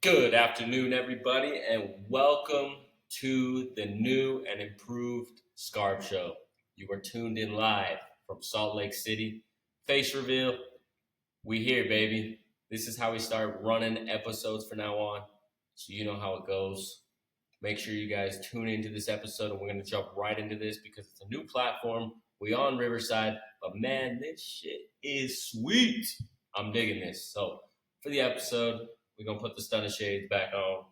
Good afternoon, everybody, and welcome to the new and improved Scarb Show. You are tuned in live from Salt Lake City. Face reveal, we here, baby. This is how we start running episodes from now on, so you know how it goes. Make sure you guys tune into this episode, and we're going to jump right into this because it's a new platform. We on Riverside, but man, this shit is sweet. I'm digging this. So for the episode, we're going to put the stunner shades back on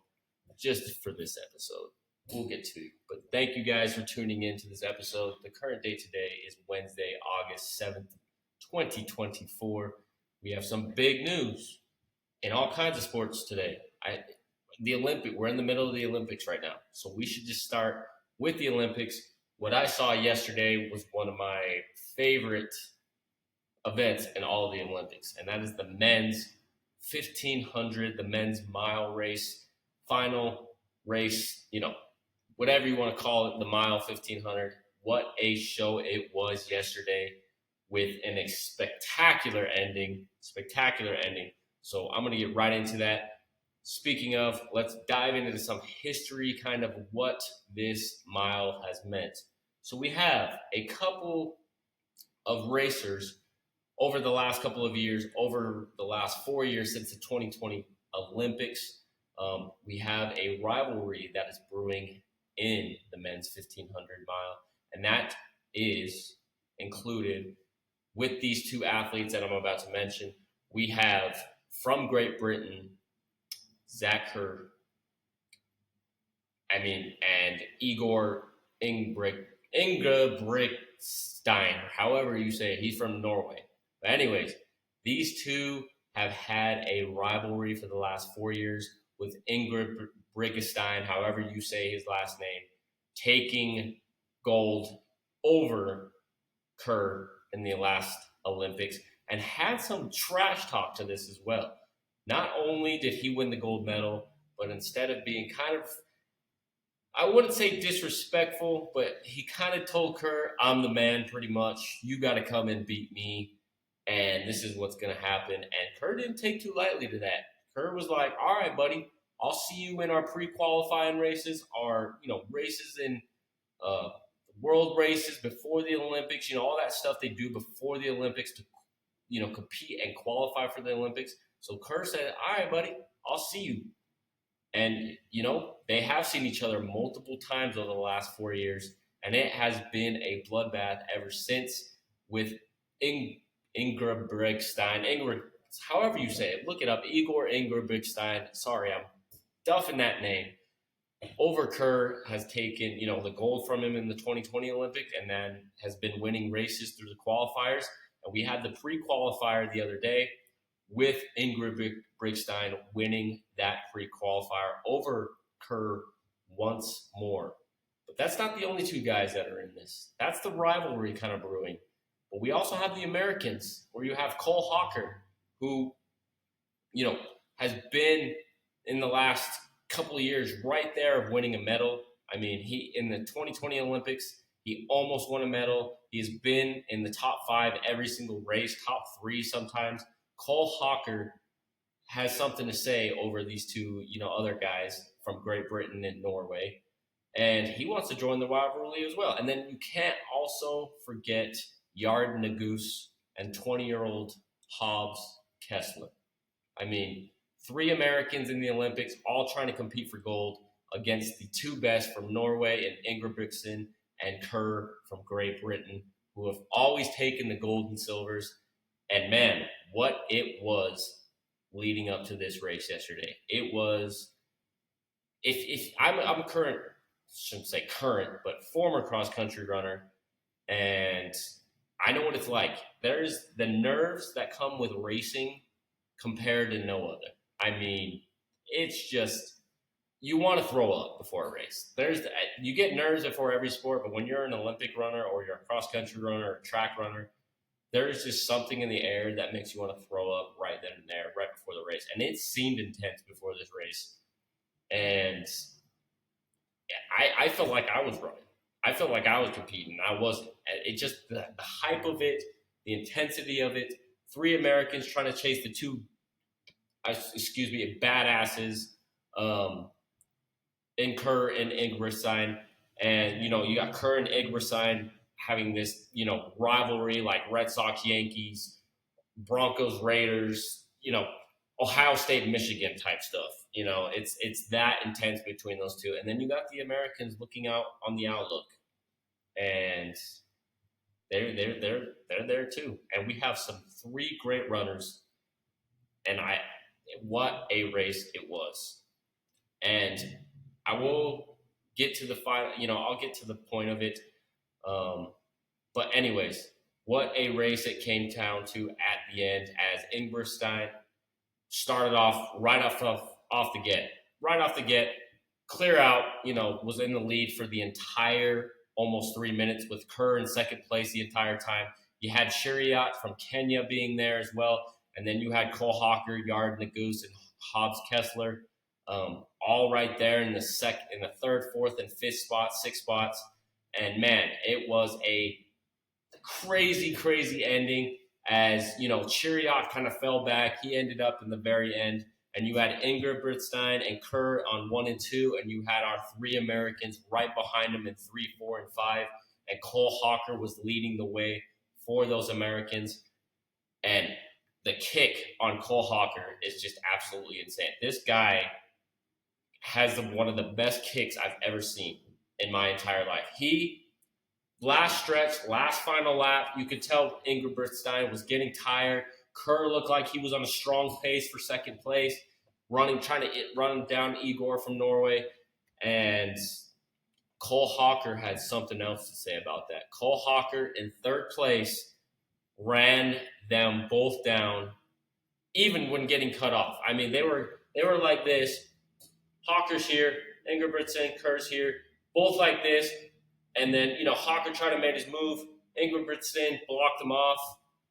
just for this episode. We'll get to you. But thank you guys for tuning in to this episode. The current date today is Wednesday, August 7th, 2024. We have some big news in all kinds of sports today. We're in the middle of the Olympics right now. So we should just start with the Olympics. What I saw yesterday was one of my favorite events in all of the Olympics, and that is the men's 1500, the men's mile race, final race, whatever you want to call it, the mile 1500. What a show it was yesterday with a spectacular ending. So I'm going to get right into that. Speaking of, let's dive into some history, kind of what this mile has meant. So we have a couple of racers over the last couple of years, over the last 4 years since the 2020 Olympics. We have a rivalry that is brewing in the men's 1500 mile, and that is included with these two athletes that I'm about to mention. We have from Great Britain, Zach Kerr, and Igor Ingebrigtsen, however you say it. He's from Norway. But anyways, these two have had a rivalry for the last 4 years, with Ingebrigtsen, however you say his last name, taking gold over Kerr in the last Olympics, and had some trash talk to this as well. Not only did he win the gold medal, but instead of being kind of, I wouldn't say disrespectful, but he kind of told Kerr, I'm the man pretty much. You got to come and beat me, and this is what's going to happen. And Kerr didn't take too lightly to that. Kerr was like, all right, buddy, I'll see you in our pre-qualifying races, our races in world races before the Olympics, all that stuff they do before the Olympics to compete and qualify for the Olympics. So Kerr said, all right, buddy, I'll see you. And, they have seen each other multiple times over the last 4 years, and it has been a bloodbath ever since with Ingebrigtsen, however you say it. Look it up, Igor Ingebrigtsen. Sorry, I'm duffing that name. Over Kerr has taken, the gold from him in the 2020 Olympics, and then has been winning races through the qualifiers. And we had the pre-qualifier the other day with Ingebrigtsen winning that pre-qualifier over Kerr once more. But that's not the only two guys that are in this. That's the rivalry kind of brewing. But we also have the Americans, where you have Cole Hocker, who, has been in the last couple of years right there of winning a medal. He in the 2020 Olympics, he almost won a medal. He's been in the top 5 every single race, top 3 sometimes. Cole Hocker has something to say over these two, other guys from Great Britain and Norway. And he wants to join the rivalry as well. And then you can't also forget Yard Naguse and 20-year-old Hobbs Kessler. 3 Americans in the Olympics, all trying to compete for gold against the 2 best from Norway and Ingebrigtsen and Kerr from Great Britain, who have always taken the gold and silvers. And man, what it was leading up to this race yesterday. It was, if I'm a current, shouldn't say current, but former cross-country runner, and I know what it's like. There's the nerves that come with racing compared to no other. It's just, you want to throw up before a race. You get nerves before every sport, but when you're an Olympic runner or you're a cross-country runner or a track runner, there's just something in the air that makes you want to throw up right then and there, right before the race. And it seemed intense before this race. And I felt like I was running. I felt like I was competing. I wasn't. It just, the hype of it, the intensity of it, 3 Americans trying to chase the 2 badasses um, in Kerr and Ingebrigtsen. And, you got Kerr and Ingebrigtsen having this, rivalry like Red Sox, Yankees, Broncos, Raiders, Ohio State, Michigan type stuff. It's that intense between those two. And then you got the Americans looking out on the outlook. And they're there too. And we have some three great runners. And what a race it was. And I will get to the final. I'll get to the point of it. But anyways, what a race it came down to at the end as Ingebrigtsen started off off the get, clear out. Was in the lead for the entire almost 3 minutes with Kerr in second place the entire time. You had Chariot from Kenya being there as well, and then you had Cole Hocker, Yard Naguse, and Hobbs Kessler, all right there in the third, fourth, and fifth spot, 6 spots. And man, it was a crazy ending as Chariot kind of fell back. He ended up in the very end, and you had Ingebrigtsen and Kerr on 1 and 2, and you had our 3 Americans right behind him in 3, 4, and 5, and Cole Hocker was leading the way for those Americans. And the kick on Cole Hocker is just absolutely insane. This guy has one of the best kicks I've ever seen in my entire life. Last final lap, you could tell Ingebrigtsen was getting tired. Kerr looked like he was on a strong pace for second place, trying to run down Igor from Norway. And Cole Hocker had something else to say about that. Cole Hocker in third place ran them both down, even when getting cut off. I mean, they were like this. Hocker's here, Ingebrigtsen, Kerr's here, both like this. And then, Hocker tried to make his move. Ingebrigtsen blocked him off.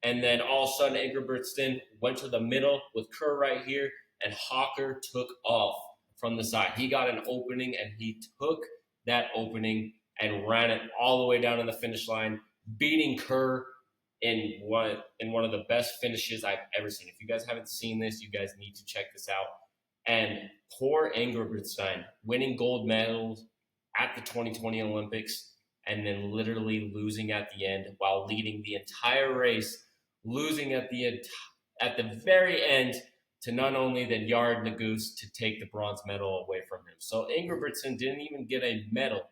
And then all of a sudden, Ingebrigtsen went to the middle with Kerr right here. And Hocker took off from the side. He got an opening, and he took that opening and ran it all the way down to the finish line, beating Kerr in one of the best finishes I've ever seen. If you guys haven't seen this, you guys need to check this out. And poor Ingebrigtsen winning gold medals at the 2020 Olympics and then literally losing at the end while leading the entire race, losing at the very end to none only than Yard Naguse to take the bronze medal away from him. So Ingebrigtsen didn't even get a medal.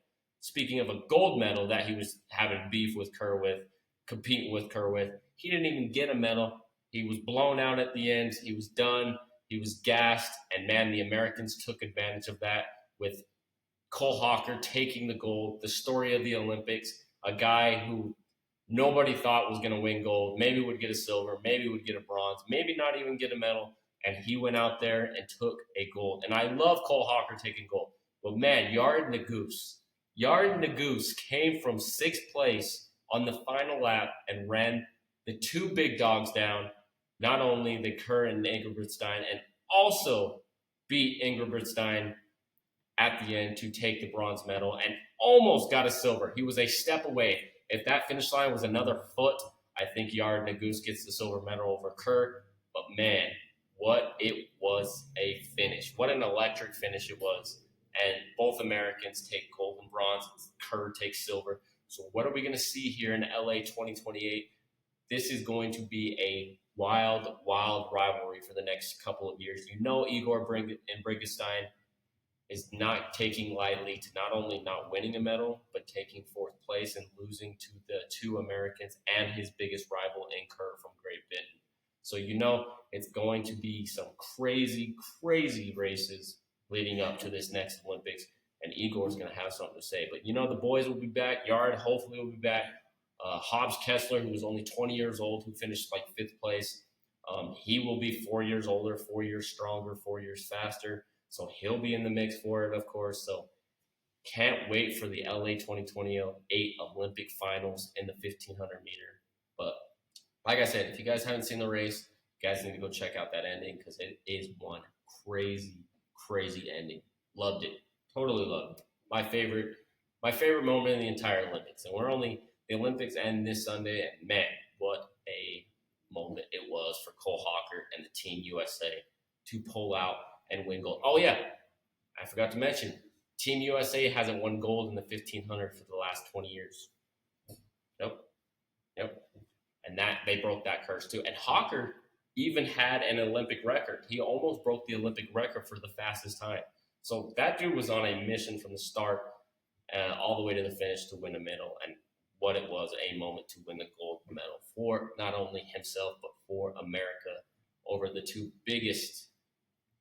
Speaking of a gold medal that he was having beef with Kerr with, competing with Kerr with, he didn't even get a medal. He was blown out at the end. He was done. He was gassed. And man, the Americans took advantage of that with Cole Hocker taking the gold, the story of the Olympics, a guy who nobody thought was going to win gold, maybe would get a silver, maybe would get a bronze, maybe not even get a medal, and he went out there and took a gold. And I love Cole Hocker taking gold. But man, Yard Naguse came from 6th place on the final lap and ran the 2 big dogs down, not only the Kerr and Ingebrigtsen, and also beat Ingebrigtsen at the end to take the bronze medal and almost got a silver. He was a step away. If that finish line was another foot, I think Yard Naguse gets the silver medal over Kerr. But man, what it was a finish. What an electric finish it was. And both Americans take gold and bronze. Kerr takes silver. So what are we going to see here in LA 2028? This is going to be a wild rivalry for the next couple of years. Igor Ingebrigtsen is not taking lightly to not only not winning a medal, but taking 4th place and losing to the 2 Americans and his biggest rival in Kerr from Great Britain. So it's going to be some crazy races leading up to this next Olympics, and Igor's going to have something to say. But the boys will be back. Yard hopefully will be back. Hobbs Kessler, who was only 20 years old, who finished like 5th place, he will be 4 years older, 4 years stronger, 4 years faster. So he'll be in the mix for it, of course. So can't wait for the LA 2028 Olympic finals in the 1500 meter. But like I said, if you guys haven't seen the race, you guys need to go check out that ending because it is one crazy ending. Loved it. Totally loved it. My favorite moment in the entire Olympics. And the Olympics end this Sunday, and man, what a moment it was for Cole Hocker and the Team USA to pull out and win gold. Oh yeah, I forgot to mention, Team USA hasn't won gold in the 1500 for the last 20 years. Nope. Yep. And that they broke that curse too. And Hocker even had an Olympic record. He almost broke the Olympic record for the fastest time. So that dude was on a mission from the start all the way to the finish to win a medal. And what it was, a moment to win the gold medal for not only himself, but for America over the two biggest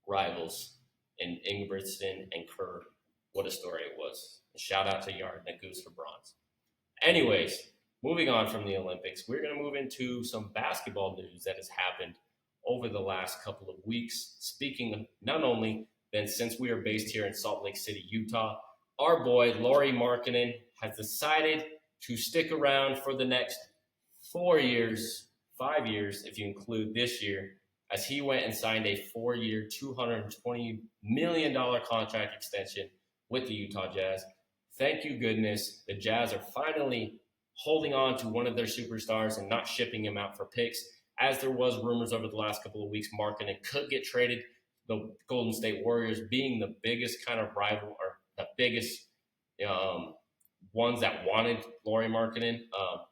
rivals in Ingebrigtsen and Kerr. What a story it was. Shout out to Yard and Goose for bronze. Anyways, moving on from the Olympics, we're going to move into some basketball news that has happened over the last couple of weeks. Speaking of not only then, since we are based here in Salt Lake City, Utah, our boy Lauri Markkanen has decided to stick around for the next 4 years, 5 years if you include this year, as he went and signed a 4-year, $220 million contract extension with the Utah Jazz. Thank you, goodness. The Jazz are finally holding on to one of their superstars and not shipping him out for picks. As there was rumors over the last couple of weeks, Markkanen could get traded. The Golden State Warriors being the biggest kind of rival or the biggest ones that wanted Lauri Markkanen,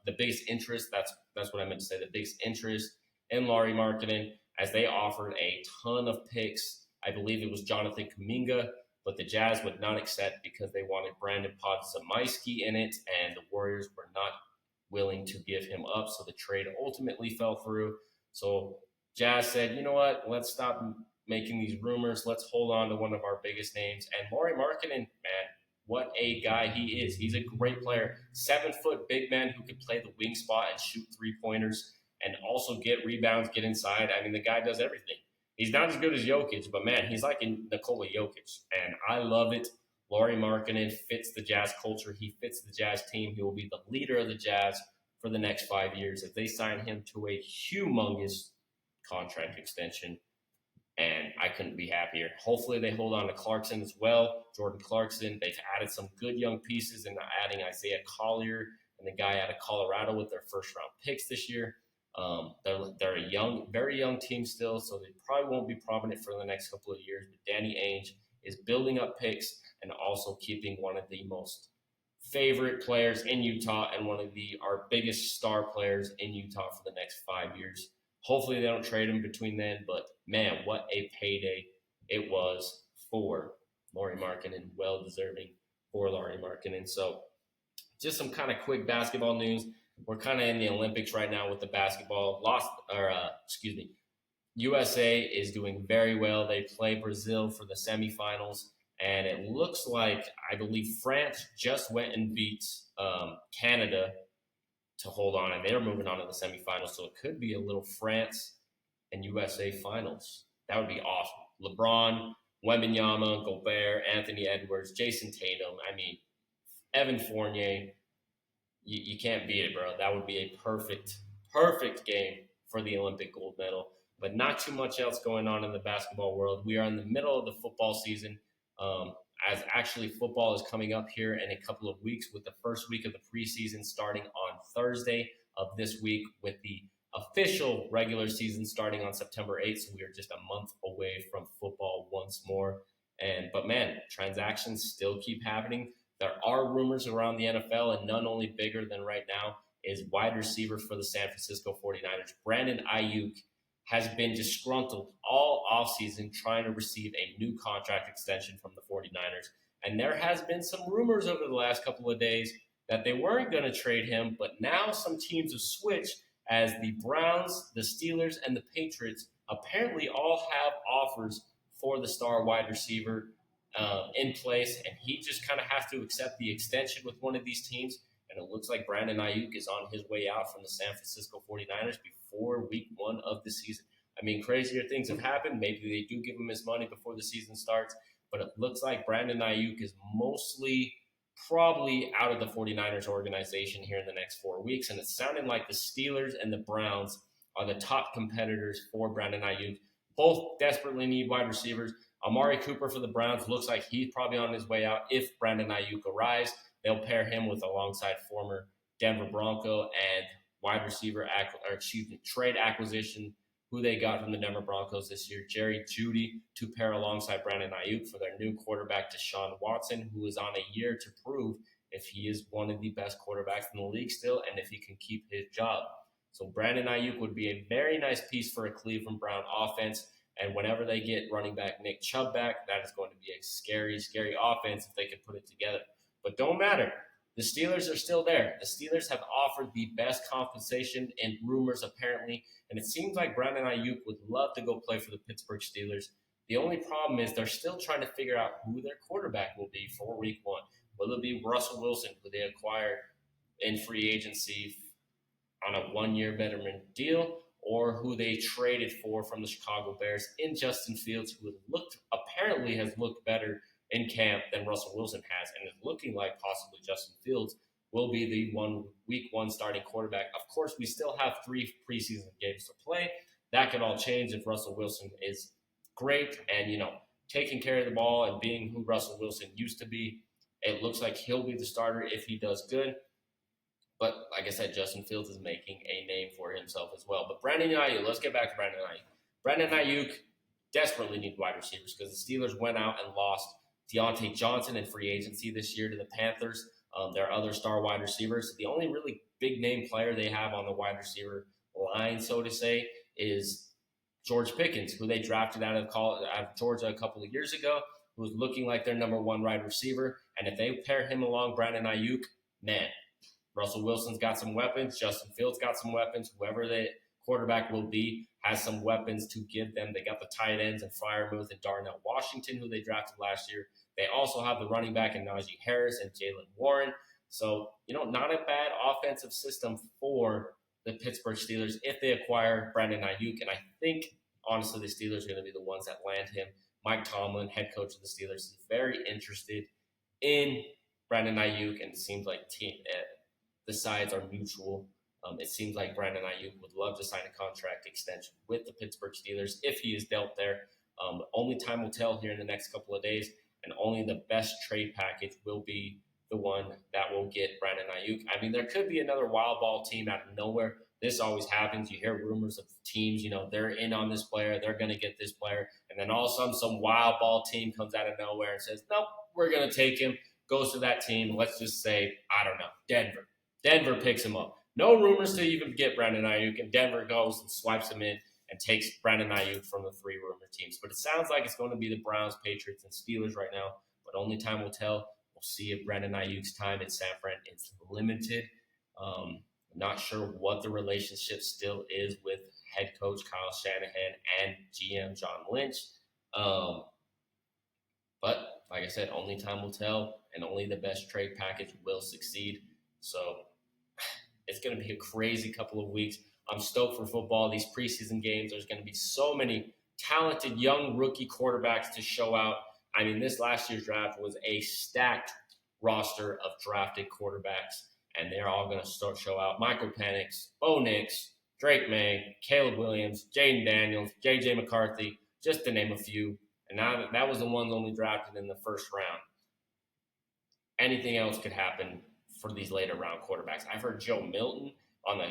the biggest interest, that's what I meant to say, the biggest interest in Lauri Markkanen, as they offered a ton of picks. I believe it was Jonathan Kuminga, but the Jazz would not accept because they wanted Brandon Podziemski in it, and the Warriors were not willing to give him up, so the trade ultimately fell through. So Jazz said, you know what, let's stop making these rumors. Let's hold on to one of our biggest names. And Lauri Markkanen, man, what a guy he is. He's a great player. 7-foot big man who can play the wing spot and shoot three-pointers and also get rebounds, get inside. I mean, the guy does everything. He's not as good as Jokic, but, man, he's like in Nikola Jokic, and I love it. Lauri Markkanen fits the Jazz culture. He fits the Jazz team. He will be the leader of the Jazz for the next 5 years if they sign him to a humongous contract extension, and I couldn't be happier. Hopefully they hold on to Clarkson as well, Jordan Clarkson. They've added some good young pieces, and adding Isaiah Collier and the guy out of Colorado with their first-round picks this year. They're a young, very young team still, so they probably won't be prominent for the next couple of years. But Danny Ainge is building up picks and also keeping one of the most favorite players in Utah and one of our biggest star players in Utah for the next 5 years. Hopefully they don't trade him between then, but man, what a payday it was for Lauri Markkanen, well-deserving for Lauri Markkanen. So just some kind of quick basketball news. We're kind of in the Olympics right now with the basketball. USA is doing very well. They play Brazil for the semifinals, and it looks like, I believe France just went and beat Canada to hold on, and they're moving on to the semifinals. So it could be a little France and USA finals. That would be awesome. LeBron, Wembanyama, Gobert, Anthony Edwards, Jason Tatum. I mean, Evan Fournier. You can't beat it, bro. That would be a perfect game for the Olympic gold medal. But not too much else going on in the basketball world. We are in the middle of the football season. As actually football is coming up here in a couple of weeks, with the first week of the preseason starting on Thursday of this week, with the official regular season starting on September 8th. So we are just a month away from football once more. But man, transactions still keep happening. There are rumors around the NFL, and none only bigger than right now is wide receiver for the San Francisco 49ers. Brandon Aiyuk has been disgruntled all offseason trying to receive a new contract extension from the 49ers. And there has been some rumors over the last couple of days that they weren't going to trade him, but now some teams have switched, as the Browns, the Steelers, and the Patriots apparently all have offers for the star wide receiver in place, and he just kind of has to accept the extension with one of these teams. And it looks like Brandon Aiyuk is on his way out from the San Francisco 49ers before week 1 of the season. I mean, crazier things have happened. Maybe they do give him his money before the season starts, but it looks like Brandon Aiyuk is mostly probably out of the 49ers organization here in the next 4 weeks. And it's sounding like the Steelers and the Browns are the top competitors for Brandon Aiyuk. Both desperately need wide receivers. Amari Cooper for the Browns looks like he's probably on his way out if Brandon Aiyuk arrives. They'll pair him with alongside former Denver Bronco and wide receiver, trade acquisition who they got from the Denver Broncos this year, Jerry Jeudy, to pair alongside Brandon Aiyuk for their new quarterback, Deshaun Watson, who is on a year to prove if he is one of the best quarterbacks in the league still and if he can keep his job. So Brandon Aiyuk would be a very nice piece for a Cleveland Brown offense. And whenever they get running back Nick Chubb back, that is going to be a scary, scary offense if they can put it together. But don't matter. The Steelers are still there. The Steelers have offered the best compensation and rumors, apparently. And it seems like Brandon Aiyuk would love to go play for the Pittsburgh Steelers. The only problem is they're still trying to figure out who their quarterback will be for week one. Will it be Russell Wilson, who they acquired in free agency on a one-year veteran deal, or who they traded for from the Chicago Bears in Justin Fields, who apparently has looked better in camp than Russell Wilson has, and is looking like possibly Justin Fields will be the week one starting quarterback. Of course, we still have 3 preseason games to play. That could all change if Russell Wilson is great and, taking care of the ball and being who Russell Wilson used to be. It looks like he'll be the starter if he does good. But like I said, Justin Fields is making a name for himself as well. But Brandon Aiyuk, let's get back to Brandon Aiyuk. Brandon Aiyuk desperately need wide receivers because the Steelers went out and lost Deontay Johnson in free agency this year to the Panthers. Their other star wide receivers. The only really big name player they have on the wide receiver line, so to say, is George Pickens, who they drafted out of Georgia a couple of years ago, who was looking like their number 1 wide receiver. And if they pair him along Brandon Aiyuk, man, Russell Wilson's got some weapons. Justin Fields got some weapons. Whoever the quarterback will be has some weapons to give them. They got the tight ends and Freiermuth and Darnell Washington, who they drafted last year. They also have the running back in Najee Harris and Jalen Warren. So, not a bad offensive system for the Pittsburgh Steelers if they acquire Brandon Aiyuk. And I think, honestly, the Steelers are going to be the ones that land him. Mike Tomlin, head coach of the Steelers, is very interested in Brandon Aiyuk, and it seems like the sides are mutual. It seems like Brandon Aiyuk would love to sign a contract extension with the Pittsburgh Steelers if he is dealt there. Only time will tell here in the next couple of days, and only the best trade package will be the one that will get Brandon Aiyuk. I mean, there could be another wild ball team out of nowhere. This always happens. You hear rumors of teams, they're in on this player, they're going to get this player, and then all of a sudden some wild ball team comes out of nowhere and says, nope, we're going to take him, goes to that team. Let's just say, I don't know, Denver. Denver picks him up. No rumors to even get Brandon Aiyuk, and Denver goes and swipes him in and takes Brandon Aiyuk from the 3 rumored teams. But it sounds like it's going to be the Browns, Patriots, and Steelers right now, but only time will tell. We'll see if Brandon Aiyuk's time in San Fran is limited. Not sure what the relationship still is with head coach Kyle Shanahan and GM John Lynch. But like I said, only time will tell, and only the best trade package will succeed. So it's going to be a crazy couple of weeks. I'm stoked for football. These preseason games, there's going to be so many talented young rookie quarterbacks to show out. I mean, this last year's draft was a stacked roster of drafted quarterbacks, and they're all going to show out. Michael Penix, Bo Nix, Drake May, Caleb Williams, Jaden Daniels, J.J. McCarthy, just to name a few. And now that was the ones only drafted in the first round. Anything else could happen for these later round quarterbacks. I've heard Joe Milton on the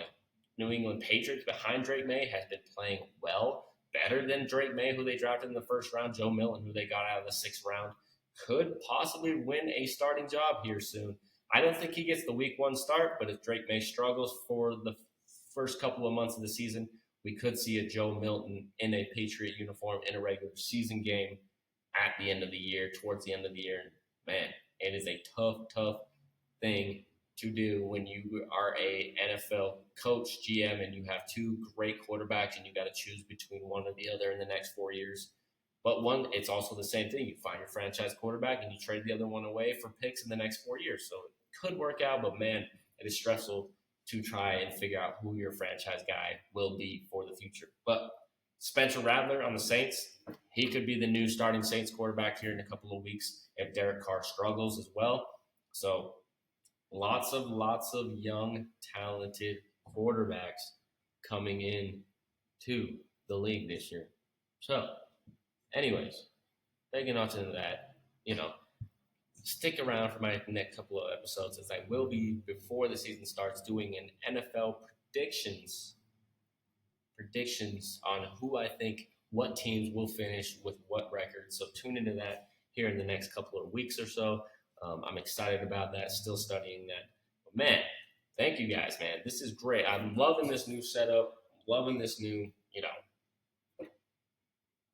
New England Patriots behind Drake May has been playing well, better than Drake May, who they drafted in the first round. Joe Milton, who they got out of the 6th round, could possibly win a starting job here soon. I don't think he gets the week 1 start, but if Drake May struggles for the first couple of months of the season, we could see a Joe Milton in a Patriot uniform in a regular season game at the end of the year, towards the end of the year. Man, it is a tough thing to do when you are a NFL coach, GM, and you have 2 great quarterbacks and you got to choose between one or the other in the next 4 years. But it's also the same thing. You find your franchise quarterback and you trade the other one away for picks in the next 4 years. So it could work out, but man, it is stressful to try and figure out who your franchise guy will be for the future. But Spencer Rattler on the Saints, he could be the new starting Saints quarterback here in a couple of weeks if Derek Carr struggles as well. So lots of young, talented quarterbacks coming in to the league this year. So, anyways, taking on to that, stick around for my next couple of episodes, as I will be, before the season starts, doing an NFL predictions on who I think what teams will finish with what records. So tune into that here in the next couple of weeks or so. I'm excited about that. Still studying that. But man, thank you guys, man. This is great. I'm loving this new setup. Loving this new,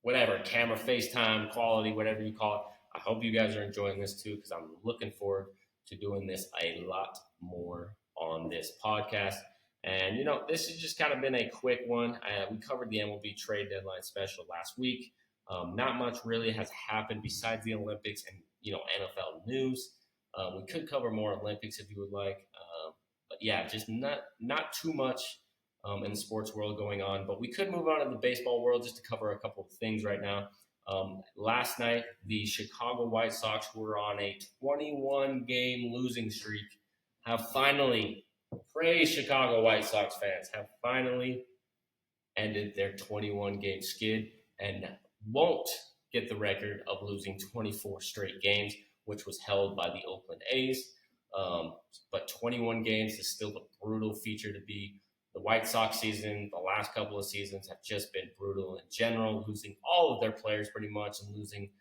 whatever camera, FaceTime quality, whatever you call it. I hope you guys are enjoying this too because I'm looking forward to doing this a lot more on this podcast. And this has just kind of been a quick one. We covered the MLB trade deadline special last week. Not much really has happened besides the Olympics and NFL news. We could cover more Olympics if you would like, but yeah, just not too much in the sports world going on. But we could move on to the baseball world just to cover a couple of things right now. Last night, the Chicago White Sox, who were on a 21-game losing streak, have finally, praise Chicago White Sox fans, have finally ended their 21-game skid and won't get the record of losing 24 straight games, which was held by the Oakland A's. But 21 games is still a brutal feature to be. The White Sox season, the last couple of seasons have just been brutal in general, losing all of their players pretty much and losing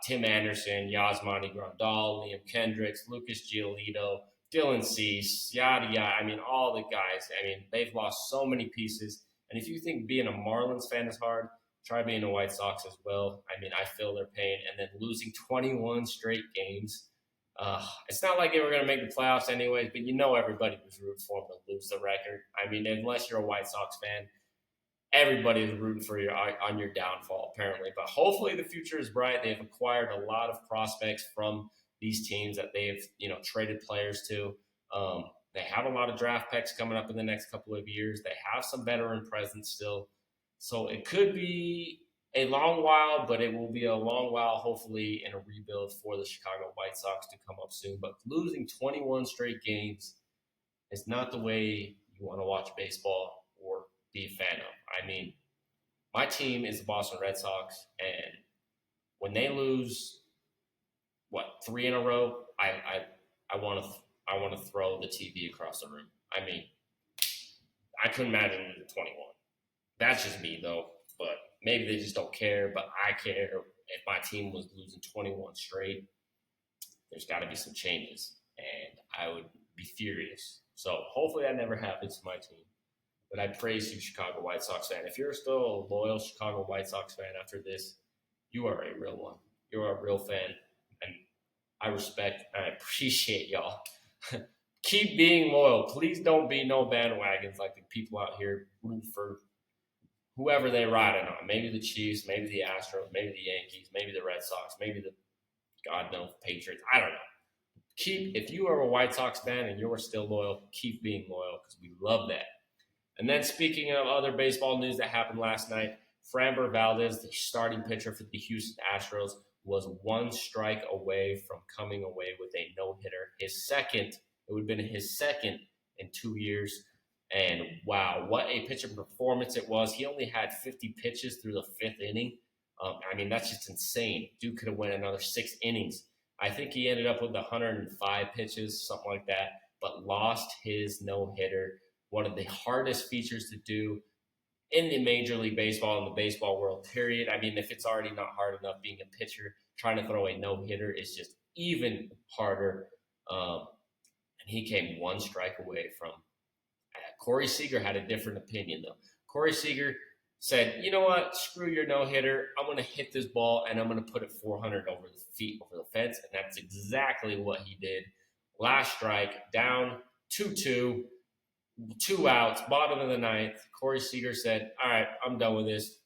Tim Anderson, Yasmani Grandal, Liam Kendricks, Lucas Giolito, Dylan Cease, yada, yada. I mean, all the guys. I mean, they've lost so many pieces. And if you think being a Marlins fan is hard, try being a White Sox as well. I mean, I feel their pain. And then losing 21 straight games. It's not like they were going to make the playoffs anyways, but everybody was rooting for them to lose the record. I mean, unless you're a White Sox fan, everybody is rooting for you on your downfall, apparently. But hopefully the future is bright. They've acquired a lot of prospects from these teams that they've, traded players to. They have a lot of draft picks coming up in the next couple of years. They have some veteran presence still. So it could be a long while, but it will be a long while, hopefully, in a rebuild for the Chicago White Sox to come up soon. But losing 21 straight games is not the way you want to watch baseball or be a fan of. I mean, my team is the Boston Red Sox, and when they lose, 3 in a row, I want to throw the TV across the room. I mean, I couldn't imagine losing 21. That's just me, though. But maybe they just don't care, but I care. If my team was losing 21 straight, there's got to be some changes, and I would be furious. So hopefully that never happens to my team. But I praise you, Chicago White Sox fan. If you're still a loyal Chicago White Sox fan after this, you are a real one. You're a real fan, and I respect and I appreciate y'all. Keep being loyal. Please don't be no bandwagons like the people out here rooting for whoever they riding on. Maybe the Chiefs, maybe the Astros, maybe the Yankees, maybe the Red Sox, maybe the God knows Patriots. I don't know. If you are a White Sox fan and you're still loyal, keep being loyal because we love that. And then speaking of other baseball news that happened last night, Framber Valdez, the starting pitcher for the Houston Astros, was one strike away from coming away with a no-hitter. It would have been his second in 2 years. And wow, what a pitching performance it was. He only had 50 pitches through the 5th inning. I mean, that's just insane. Dude could have went another 6 innings. I think he ended up with 105 pitches, something like that, but lost his no-hitter. One of the hardest features to do in the Major League Baseball, in the baseball world, period. I mean, if it's already not hard enough being a pitcher, trying to throw a no-hitter is just even harder. And he came one strike away from Corey Seager had a different opinion, though. Corey Seager said, you know what, screw your no-hitter. I'm going to hit this ball, and I'm going to put it 400 over the fence, and that's exactly what he did. Last strike, down 2-2, 2 outs, bottom of the 9th. Corey Seager said, all right, I'm done with this.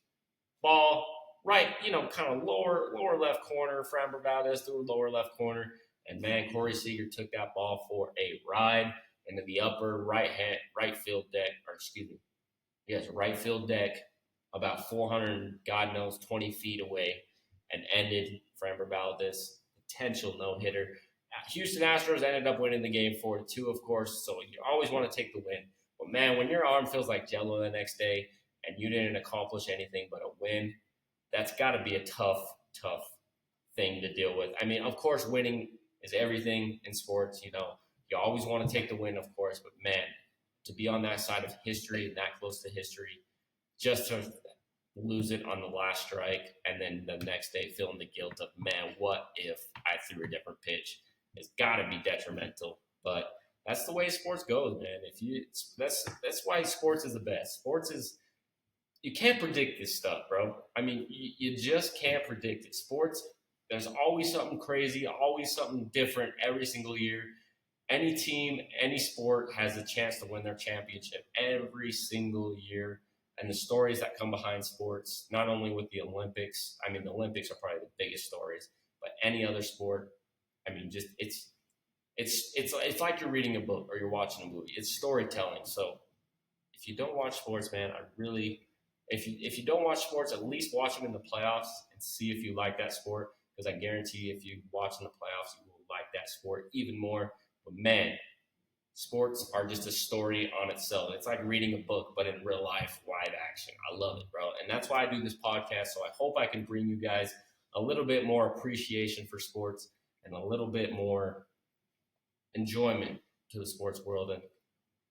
Ball, right, kind of lower left corner. Framber Valdez threw lower left corner, and man, Corey Seager took that ball for a ride into the upper right field deck, about 400, God knows, 20 feet away, and ended Framber Valdez' potential no-hitter. Houston Astros ended up winning the game 4-2, of course, so you always want to take the win. But man, when your arm feels like jello the next day and you didn't accomplish anything but a win, that's got to be a tough thing to deal with. I mean, of course, winning is everything in sports, You always want to take the win, of course, but man, to be on that side of history and that close to history, just to lose it on the last strike, and then the next day feeling the guilt of, man, what if I threw a different pitch? It's got to be detrimental. But that's the way sports goes, man. That's why sports is the best. Sports is, you can't predict this stuff, bro. I mean, you just can't predict it. Sports, there's always something crazy, always something different every single year. Any team, any sport has a chance to win their championship every single year. And the stories that come behind sports, not only with the Olympics, I mean, the Olympics are probably the biggest stories, but any other sport, I mean, just it's like you're reading a book or you're watching a movie. It's storytelling. So if you don't watch sports, man, if you don't watch sports, at least watch them in the playoffs and see if you like that sport. Because I guarantee if you watch in the playoffs, you will like that sport even more. But man, sports are just a story on itself. It's like reading a book, but in real life, live action. I love it, bro. And that's why I do this podcast. So I hope I can bring you guys a little bit more appreciation for sports and a little bit more enjoyment to the sports world and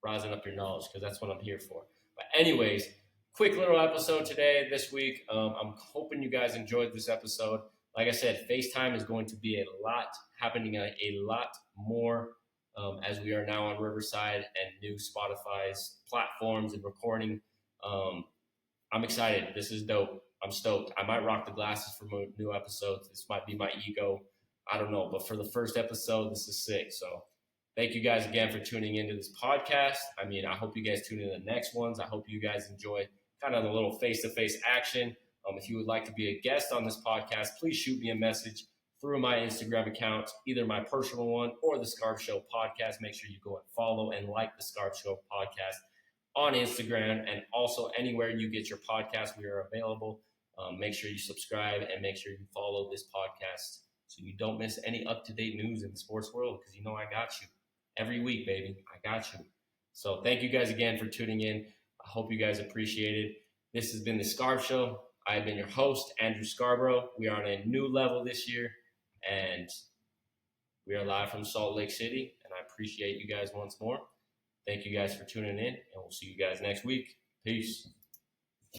rising up your knowledge, because that's what I'm here for. But anyways, quick little episode this week. I'm hoping you guys enjoyed this episode. Like I said, FaceTime is going to be happening a lot more as we are now on Riverside and new Spotify's platforms and recording. I'm excited. This is dope. I'm stoked. I might rock the glasses for new episodes. This might be my ego. I don't know. But for the first episode, this is sick. So thank you guys again for tuning into this podcast. I mean, I hope you guys tune in to the next ones. I hope you guys enjoy kind of the little face-to-face action. If you would like to be a guest on this podcast, please shoot me a message through my Instagram account, either my personal one or the Scarf Show podcast. Make sure you go and follow and like the Scarf Show podcast on Instagram, and also anywhere you get your podcast, we are available. Make sure you subscribe and make sure you follow this podcast so you don't miss any up-to-date news in the sports world, because you know I got you. Every week, baby, I got you. So thank you guys again for tuning in. I hope you guys appreciate it. This has been the Scarf Show. I've been your host, Andrew Scarborough. We are on a new level this year, and we are live from Salt Lake City, and I appreciate you guys once more. Thank you guys for tuning in, and we'll see you guys next week. Peace.